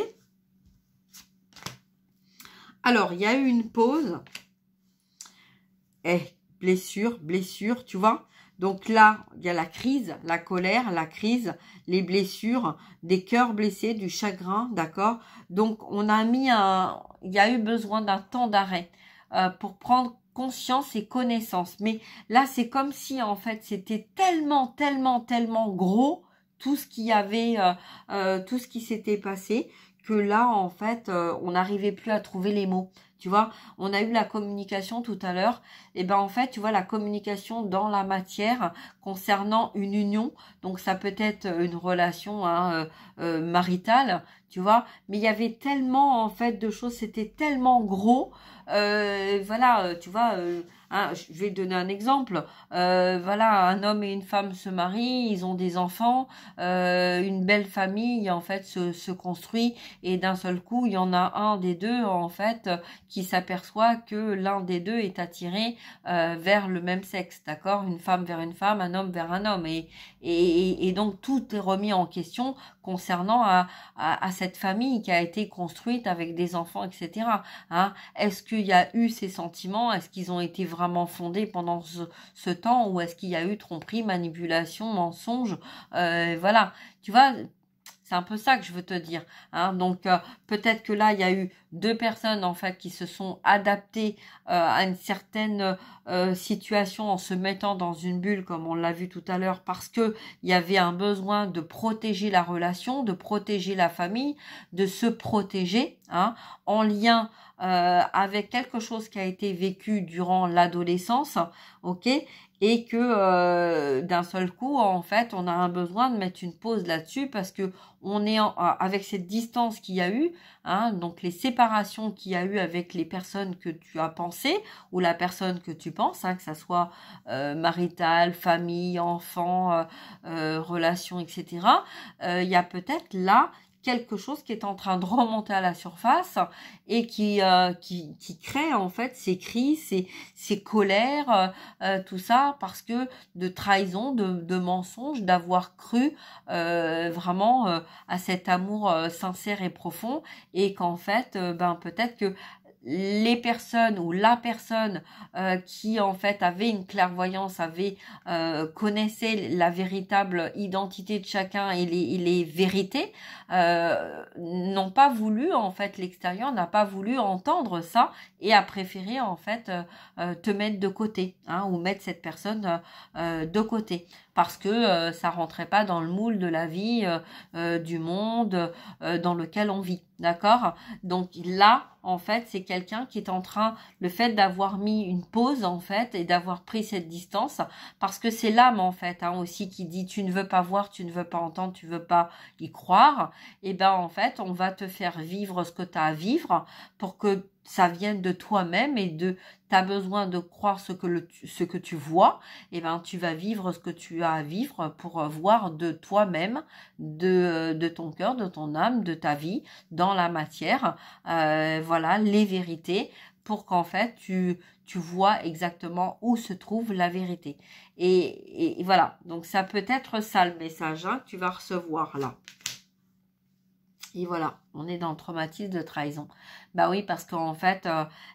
Alors, il y a eu une pause. Blessure, tu vois. Donc là, il y a la crise, la colère, la crise, les blessures, des cœurs blessés, du chagrin, d'accord? Donc, il y a eu besoin d'un temps d'arrêt pour prendre conscience et connaissance. Mais là, c'est comme si, en fait, c'était tellement gros, tout ce qu'il y avait, tout ce qui s'était passé, que là, en fait, on n'arrivait plus à trouver les mots. Tu vois, on a eu la communication tout à l'heure. Et ben en fait, tu vois, la communication dans la matière concernant une union. Donc ça peut être une relation hein, maritale, tu vois. Mais il y avait tellement en fait de choses, c'était tellement gros. Voilà, tu vois. Hein, je vais donner un exemple. Voilà, un homme et une femme se marient, ils ont des enfants, une belle famille en fait se construit et d'un seul coup, il y en a un des deux en fait qui s'aperçoit que l'un des deux est attiré vers le même sexe, d'accord? Une femme vers une femme, un homme vers un homme. Et donc, tout est remis en question concernant à cette famille qui a été construite avec des enfants, etc. Hein? Est-ce qu'il y a eu ces sentiments? Est-ce qu'ils ont été vraiment fondés pendant ce temps? Ou est-ce qu'il y a eu tromperie, manipulation, mensonge? Voilà, tu vois. C'est un peu ça que je veux te dire. Hein. Donc, peut-être que là, il y a eu deux personnes, en fait, qui se sont adaptées à une certaine situation en se mettant dans une bulle, comme on l'a vu tout à l'heure, parce que il y avait un besoin de protéger la relation, de protéger la famille, de se protéger, hein, en lien avec quelque chose qui a été vécu durant l'adolescence, ok? Et que d'un seul coup, en fait, on a un besoin de mettre une pause là-dessus parce que on est avec cette distance qu'il y a eu, hein, donc les séparations qu'il y a eu avec les personnes que tu as pensées ou la personne que tu penses, hein, que ça soit maritale, famille, enfant, relation, etc. Il y a peut-être là quelque chose qui est en train de remonter à la surface et qui crée en fait ces cris, ces colères, tout ça parce que de trahison, de mensonge, d'avoir cru vraiment à cet amour sincère et profond et qu'en fait, ben peut-être que les personnes ou la personne qui en fait avait une clairvoyance, connaissait la véritable identité de chacun et les vérités, n'ont pas voulu, en fait, l'extérieur n'a pas voulu entendre ça et a préféré en fait te mettre de côté, hein, ou mettre cette personne de côté, parce que ça rentrait pas dans le moule de la vie, du monde dans lequel on vit, d'accord? Donc là, en fait, c'est quelqu'un qui est en train, le fait d'avoir mis une pause, en fait, et d'avoir pris cette distance, parce que c'est l'âme, en fait, hein, aussi, qui dit tu ne veux pas voir, tu ne veux pas entendre, tu veux pas y croire, et ben en fait, on va te faire vivre ce que tu as à vivre pour que ça vienne de toi-même et tu as besoin de croire ce que tu vois, et ben tu vas vivre ce que tu as à vivre pour voir de toi-même, de ton cœur, de ton âme, de ta vie, dans la matière, voilà, les vérités, pour qu'en fait tu vois exactement où se trouve la vérité. Et voilà, donc ça peut être ça le message, hein, que tu vas recevoir là. Et voilà, on est dans le traumatisme de trahison. Bah oui, parce qu'en fait,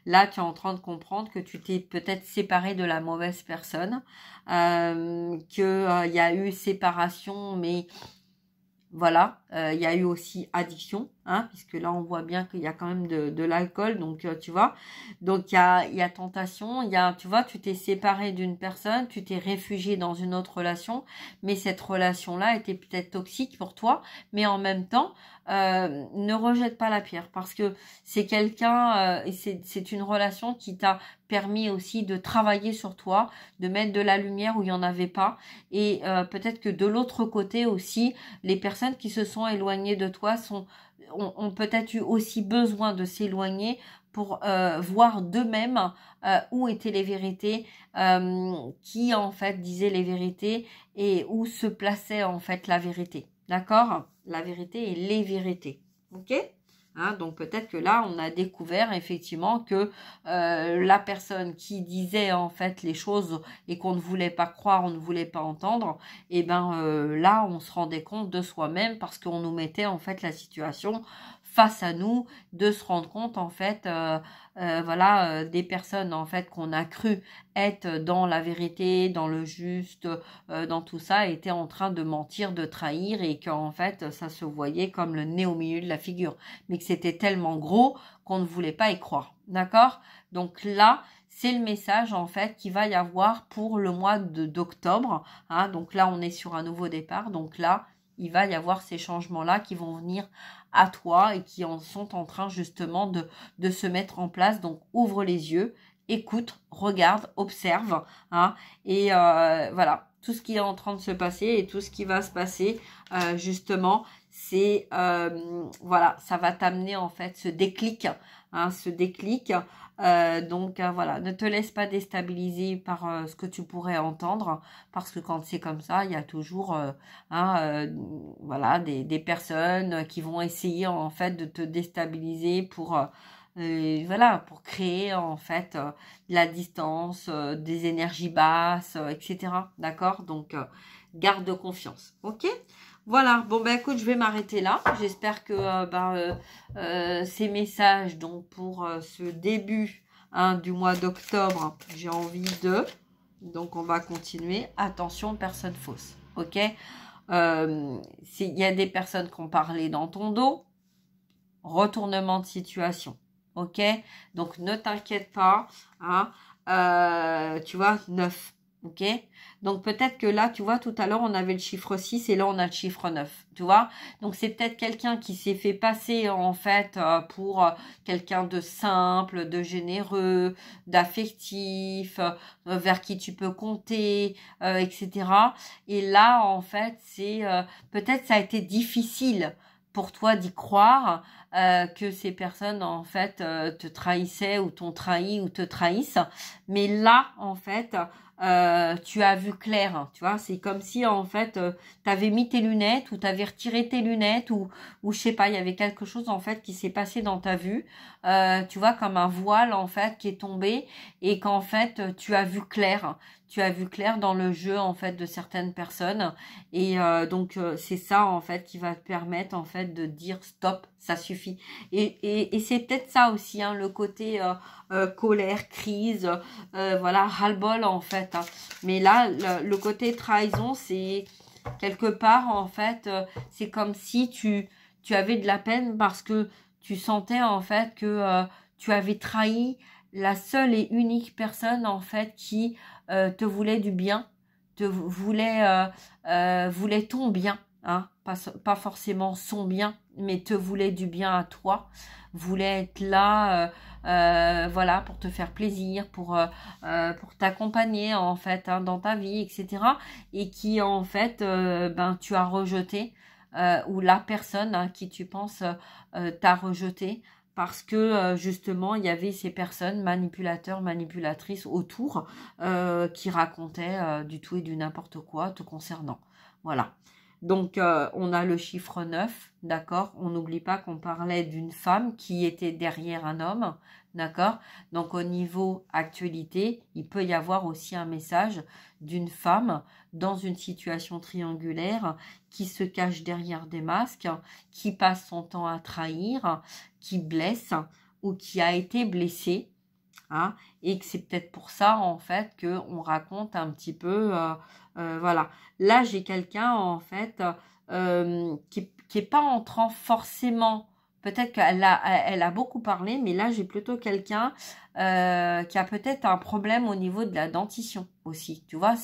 là, tu es en train de comprendre que tu t'es peut-être séparé de la mauvaise personne, qu'il y a eu séparation, mais voilà, il y a eu aussi addiction, hein, puisque là, on voit bien qu'il y a quand même de l'alcool, donc tu vois. Donc, il y a tentation, tu vois, tu t'es séparé d'une personne, tu t'es réfugié dans une autre relation, mais cette relation-là était peut-être toxique pour toi, mais en même temps, ne rejette pas la pierre, parce que c'est quelqu'un, et c'est une relation qui t'a permis aussi de travailler sur toi, de mettre de la lumière où il n'y en avait pas, et peut-être que de l'autre côté aussi, les personnes qui se sont éloignées de toi ont peut-être eu aussi besoin de s'éloigner pour voir d'eux-mêmes où étaient les vérités, qui en fait disaient les vérités et où se plaçait en fait la vérité. D'accord? La vérité et les vérités. Ok? Hein, donc peut-être que là, on a découvert effectivement que la personne qui disait en fait les choses et qu'on ne voulait pas croire, on ne voulait pas entendre, et ben là, on se rendait compte de soi-même parce qu'on nous mettait en fait la situation face à nous, de se rendre compte en fait, voilà, des personnes en fait qu'on a cru être dans la vérité, dans le juste, dans tout ça, étaient en train de mentir, de trahir, et qu'en fait, ça se voyait comme le nez au milieu de la figure, mais que c'était tellement gros qu'on ne voulait pas y croire, d'accord? Donc là, c'est le message en fait qu'il va y avoir pour le mois d'octobre, hein, donc là, on est sur un nouveau départ, donc là, il va y avoir ces changements-là qui vont venir à toi et qui en sont en train justement de se mettre en place. Donc, ouvre les yeux, écoute, regarde, observe, hein, et voilà, tout ce qui est en train de se passer et tout ce qui va se passer, justement, c'est, voilà, ça va t'amener en fait ce déclic, hein, ce déclic. Donc voilà, ne te laisse pas déstabiliser par ce que tu pourrais entendre, parce que quand c'est comme ça, il y a toujours voilà, des personnes qui vont essayer en fait de te déstabiliser pour voilà, pour créer en fait de la distance, des énergies basses, etc. D'accord? Donc garde confiance, ok? Voilà, bon ben écoute, je vais m'arrêter là. J'espère que ces messages, donc pour ce début, hein, du mois d'octobre, j'ai envie de... Donc on va continuer. Attention, personne fausse, ok? S'il y a des personnes qui ont parlé dans ton dos, retournement de situation, ok? Donc ne t'inquiète pas, hein, tu vois, 9. Ok, donc peut-être que là, tu vois, tout à l'heure, on avait le chiffre 6 et là, on a le chiffre 9, tu vois. Donc, c'est peut-être quelqu'un qui s'est fait passer, en fait, pour quelqu'un de simple, de généreux, d'affectif, vers qui tu peux compter, etc. Et là, en fait, c'est peut-être ça a été difficile pour toi d'y croire, que ces personnes, en fait, te trahissaient ou t'ont trahi ou te trahissent. Mais là, en fait... tu as vu clair, hein, tu vois, c'est comme si en fait tu avais mis tes lunettes ou tu avais retiré tes lunettes ou je sais pas, il y avait quelque chose en fait qui s'est passé dans ta vue, tu vois, comme un voile en fait qui est tombé, et qu'en fait tu as vu clair. Tu as vu clair dans le jeu en fait de certaines personnes, et donc c'est ça en fait qui va te permettre en fait de dire stop, ça suffit. Et c'est peut-être ça aussi, hein, le côté colère, crise, voilà, ras-le-bol en fait. Hein. Mais là, le côté trahison, c'est quelque part, en fait, c'est comme si tu avais de la peine parce que tu sentais en fait que tu avais trahi la seule et unique personne en fait qui te voulait du bien, te voulait ton bien, hein, pas forcément son bien, mais te voulait du bien à toi, voulait être là, voilà, pour te faire plaisir, pour t'accompagner en fait hein, dans ta vie, etc. Et qui en fait, ben tu as rejeté ou la personne hein, qui tu penses t'a rejeté parce que justement il y avait ces personnes manipulateurs, manipulatrices autour qui racontaient du tout et du n'importe quoi te concernant. Voilà. Donc on a le chiffre 9, d'accord? On n'oublie pas qu'on parlait d'une femme qui était derrière un homme, d'accord? Donc au niveau actualité, il peut y avoir aussi un message d'une femme dans une situation triangulaire qui se cache derrière des masques, qui passe son temps à trahir, qui blesse ou qui a été blessée. Hein, et que c'est peut-être pour ça en fait qu'on raconte un petit peu voilà. Là j'ai quelqu'un en fait qui est pas entrant forcément, peut-être elle a beaucoup parlé, mais là j'ai plutôt quelqu'un qui a peut-être un problème au niveau de la dentition aussi, tu vois,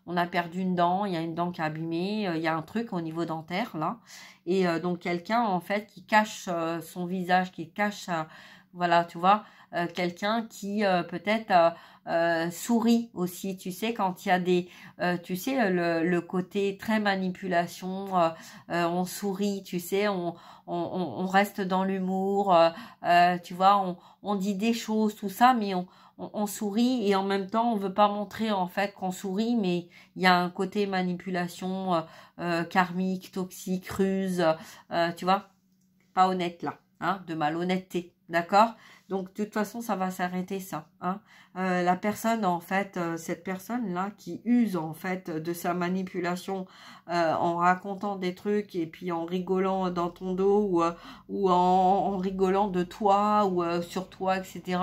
on a perdu une dent, il y a une dent qui est abîmée, il y a un truc au niveau dentaire là, et donc quelqu'un en fait qui cache son visage, qui cache voilà, tu vois, quelqu'un qui peut-être sourit aussi, tu sais, quand il y a des, tu sais, le côté très manipulation, on sourit, tu sais, on reste dans l'humour, tu vois, on dit des choses, tout ça, mais on sourit et en même temps, on veut pas montrer en fait qu'on sourit, mais il y a un côté manipulation karmique, toxique, ruse, tu vois, pas honnête là, hein, de malhonnêteté, d'accord? Donc de toute façon ça va s'arrêter ça, hein. La personne en fait, cette personne là qui use en fait de sa manipulation en racontant des trucs et puis en rigolant dans ton dos ou en rigolant de toi ou sur toi, etc.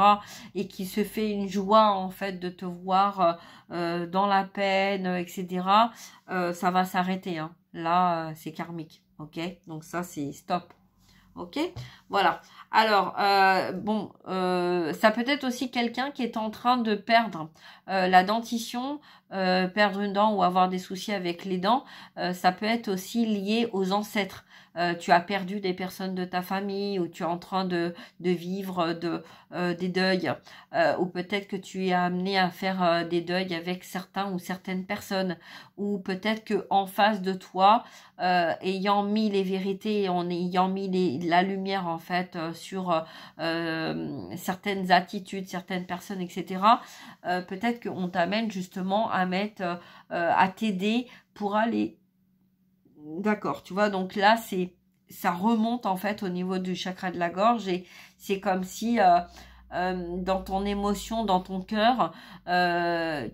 et qui se fait une joie en fait de te voir dans la peine, etc. Ça va s'arrêter, hein. Là c'est karmique, ok? Donc ça c'est stop. Ok, voilà. Alors, bon, ça peut être aussi quelqu'un qui est en train de perdre la dentition, perdre une dent ou avoir des soucis avec les dents. Ça peut être aussi lié aux ancêtres. Tu as perdu des personnes de ta famille ou tu es en train de vivre des deuils ou peut-être que tu es amené à faire des deuils avec certains ou certaines personnes ou peut-être que en face de toi ayant mis les vérités, en ayant mis la lumière en fait sur certaines attitudes, certaines personnes, etc. Peut-être qu'on t'amène justement à mettre, à t'aider pour aller. D'accord, tu vois, donc là ça remonte en fait au niveau du chakra de la gorge et c'est comme si dans ton émotion, dans ton cœur,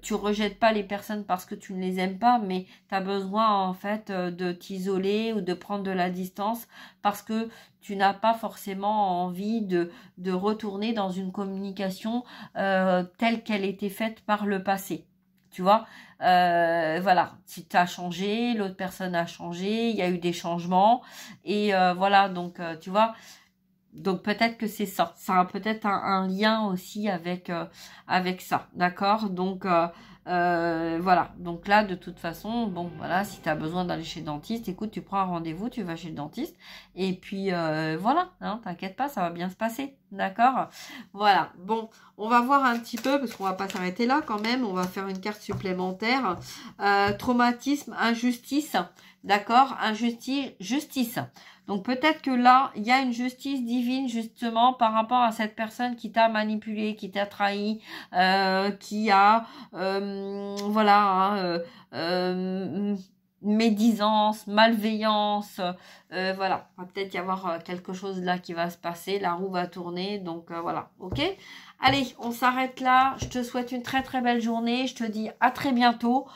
tu rejettes pas les personnes parce que tu ne les aimes pas, mais tu as besoin en fait de t'isoler ou de prendre de la distance parce que tu n'as pas forcément envie de retourner dans une communication telle qu'elle était faite par le passé. Tu vois, voilà, si tu as changé, l'autre personne a changé, il y a eu des changements et voilà, donc tu vois. Donc peut-être que c'est ça. Ça a peut-être un lien aussi avec ça. D'accord? Donc voilà. Donc là, de toute façon, bon, voilà, si tu as besoin d'aller chez le dentiste, écoute, tu prends un rendez-vous, tu vas chez le dentiste. Et puis voilà, hein, t'inquiète pas, ça va bien se passer. D'accord? Voilà. Bon, on va voir un petit peu, parce qu'on va pas s'arrêter là quand même. On va faire une carte supplémentaire. Traumatisme, injustice. D'accord? Injustice, justice. Donc peut-être que là, il y a une justice divine justement par rapport à cette personne qui t'a manipulé, qui t'a trahi, qui a, voilà, hein, médisance, malveillance, voilà. Il va peut-être y avoir quelque chose là qui va se passer, la roue va tourner, donc voilà, ok? Allez, on s'arrête là. Je te souhaite une très très belle journée. Je te dis à très bientôt.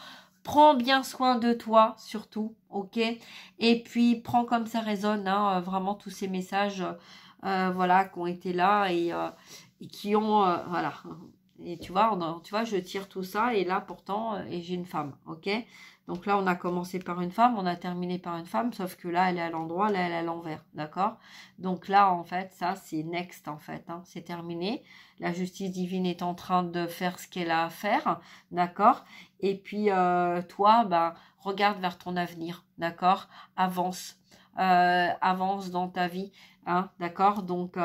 Prends bien soin de toi, surtout, ok? Et puis, prends comme ça résonne, hein, vraiment tous ces messages, voilà, qui ont été là et qui ont, voilà. Et tu vois, tu vois, je tire tout ça et là, pourtant, et j'ai une femme, ok? Donc là, on a commencé par une femme, on a terminé par une femme, sauf que là, elle est à l'endroit, là, elle est à l'envers, d'accord? Donc là, en fait, ça, c'est next, en fait, hein, c'est terminé. La justice divine est en train de faire ce qu'elle a à faire, d'accord? Et puis, toi, ben, regarde vers ton avenir, d'accord? Avance, avance dans ta vie, hein, d'accord? Donc,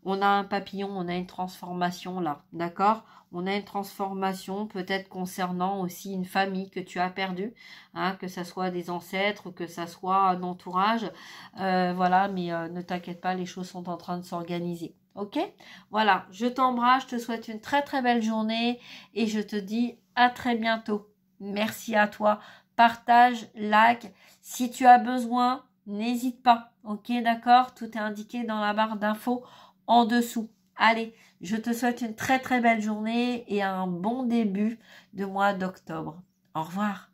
on a un papillon, on a une transformation là, d'accord? On a une transformation peut-être concernant aussi une famille que tu as perdue, hein, que ça soit des ancêtres, que ça soit un entourage, voilà, mais ne t'inquiète pas, les choses sont en train de s'organiser. Ok? Voilà, je t'embrasse, je te souhaite une très très belle journée et je te dis à très bientôt. Merci à toi. Partage, like. Si tu as besoin, n'hésite pas. Ok, d'accord? Tout est indiqué dans la barre d'infos en dessous. Allez, je te souhaite une très très belle journée et un bon début de mois d'octobre. Au revoir.